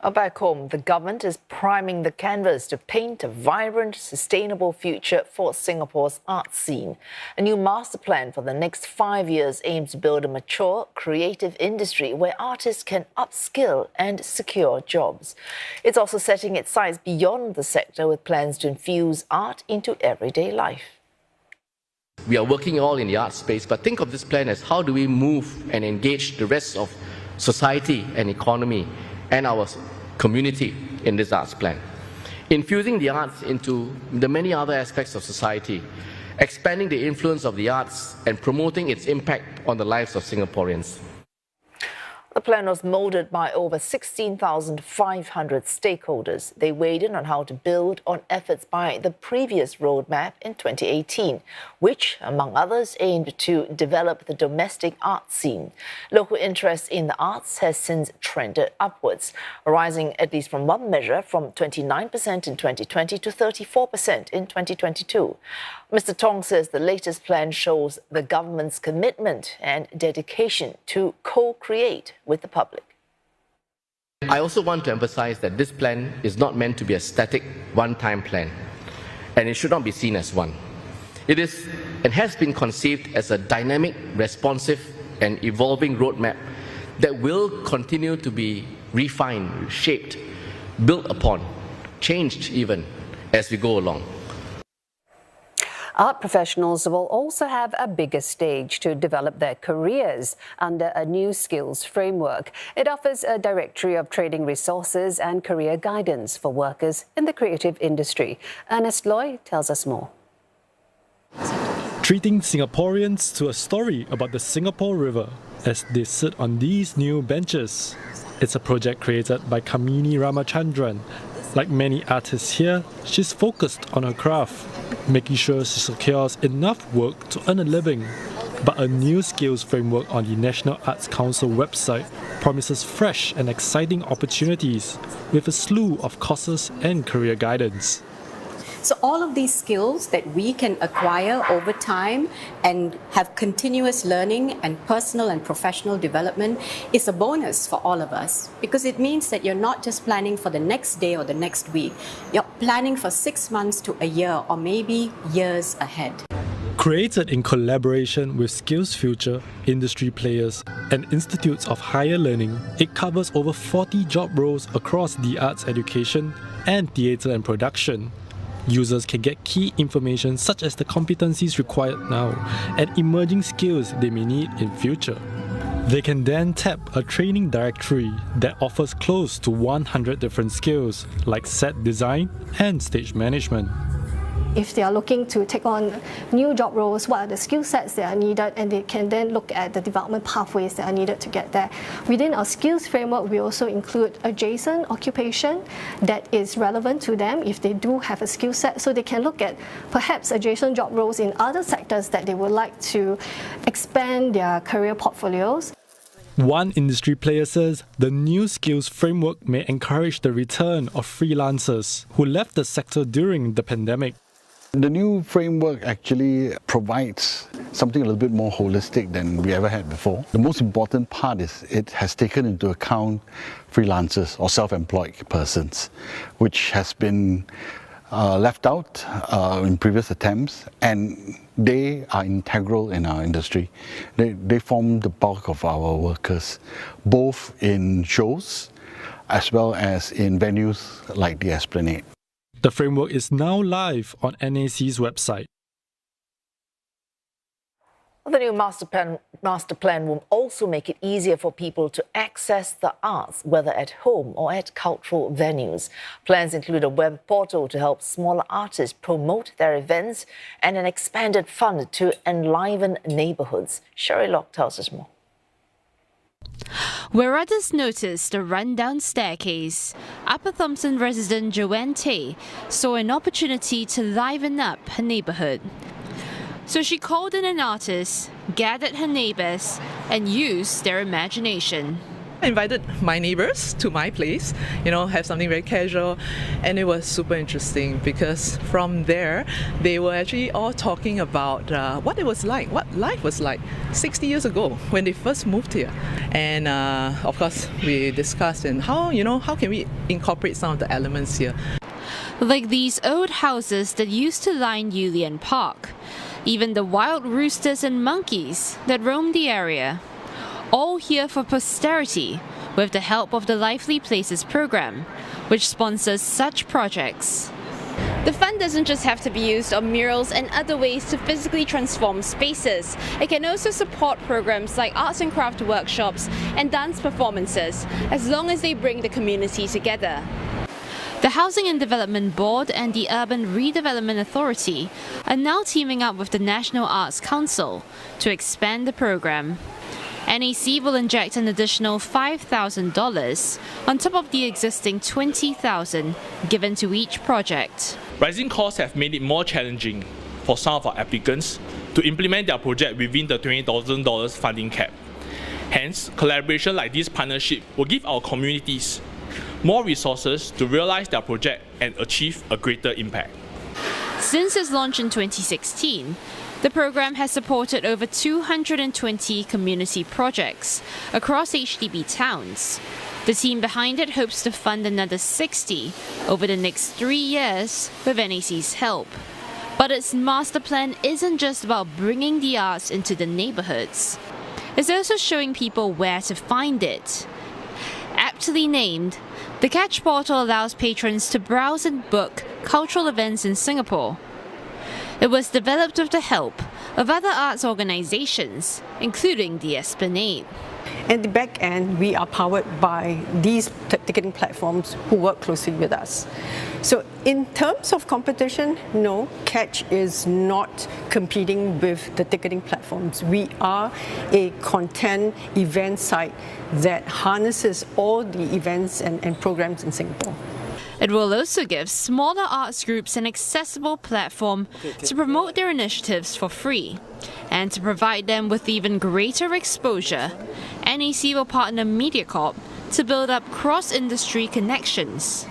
Back home, the government is priming the canvas to paint a vibrant, sustainable future for Singapore's art scene. A new master plan for the next 5 years aims to build a mature, creative industry where artists can upskill and secure jobs. It's also setting its sights beyond the sector with plans to infuse art into everyday life. We are working all in the art space, but think of this plan as how do we move and engage the rest of society and economy and our community in this arts plan. Infusing the arts into the many other aspects of society, expanding the influence of the arts and promoting its impact on the lives of Singaporeans. The plan was moulded by over 16,500 stakeholders. They weighed in on how to build on efforts by the previous roadmap in 2018, which, among others, aimed to develop the domestic art scene. Local interest in the arts has since trended upwards, rising at least from one measure from 29% in 2020 to 34% in 2022. Mr. Tong says the latest plan shows the government's commitment and dedication to co-create with the public. I also want to emphasize that this plan is not meant to be a static, one-time plan, and it should not be seen as one. It is and has been conceived as a dynamic, responsive, and evolving roadmap that will continue to be refined, shaped, built upon, changed even as we go along. Art professionals will also have a bigger stage to develop their careers under a new skills framework. It offers a directory of training resources and career guidance for workers in the creative industry. Ernest Loy tells us more. Treating Singaporeans to a story about the Singapore River as they sit on these new benches. It's a project created by Kamini Ramachandran. Like many artists here, she's focused on her craft, making sure she secures enough work to earn a living. But a new skills framework on the National Arts Council website promises fresh and exciting opportunities with a slew of courses and career guidance. So all of these skills that we can acquire over time and have continuous learning and personal and professional development is a bonus for all of us, because it means that you're not just planning for the next day or the next week. You're planning for 6 months to a year or maybe years ahead. Created in collaboration with Skills Future, industry players, and institutes of higher learning, it covers over 40 job roles across the arts education and theatre and production. Users can get key information such as the competencies required now and emerging skills they may need in future. They can then tap a training directory that offers close to 100 different skills like set design and stage management. If they are looking to take on new job roles, what are the skill sets that are needed, and they can then look at the development pathways that are needed to get there. Within our skills framework, we also include adjacent occupation that is relevant to them if they do have a skill set, so they can look at perhaps adjacent job roles in other sectors that they would like to expand their career portfolios. One industry player says the new skills framework may encourage the return of freelancers who left the sector during the pandemic. The new framework actually provides something a little bit more holistic than we ever had before. The most important part is it has taken into account freelancers or self-employed persons, which has been left out in previous attempts, and they are integral in our industry. They form the bulk of our workers, both in shows as well as in venues like the Esplanade. The framework is now live on NAC's website. The new master plan will also make it easier for people to access the arts, whether at home or at cultural venues. Plans include a web portal to help smaller artists promote their events and an expanded fund to enliven neighbourhoods. Sherry Locke tells us more. Where others noticed a rundown staircase, Upper Thomson resident Joanne Tay saw an opportunity to liven up her neighbourhood. So she called in an artist, gathered her neighbours, and used their imagination. I invited my neighbors to my place, have something very casual, and it was super interesting because from there they were actually all talking about what it was like, what life was like 60 years ago when they first moved here. And of course we discussed and how can we incorporate some of the elements here. Like these old houses that used to line Yulian Park, even the wild roosters and monkeys that roam the area. All here for posterity with the help of the Lively Places program, which sponsors such projects. The fund doesn't just have to be used on murals and other ways to physically transform spaces. It can also support programs like arts and craft workshops and dance performances, as long as they bring the community together. The Housing and Development Board and the Urban Redevelopment Authority are now teaming up with the National Arts Council to expand the program. NAC will inject an additional $5,000 on top of the existing $20,000 given to each project. Rising costs have made it more challenging for some of our applicants to implement their project within the $20,000 funding cap. Hence, collaboration like this partnership will give our communities more resources to realize their project and achieve a greater impact. Since its launch in 2016, the program has supported over 220 community projects across HDB towns. The team behind it hopes to fund another 60 over the next 3 years with NAC's help. But its master plan isn't just about bringing the arts into the neighborhoods. It's also showing people where to find it. Aptly named, the Catch portal allows patrons to browse and book cultural events in Singapore. It was developed with the help of other arts organizations, including the Esplanade. At the back end, we are powered by these ticketing platforms who work closely with us. So in terms of competition, no, Catch is not competing with the ticketing platforms. We are a content event site that harnesses all the events and programs in Singapore. It will also give smaller arts groups an accessible platform to promote their initiatives for free. And to provide them with even greater exposure, NAC will partner MediaCorp to build up cross-industry connections.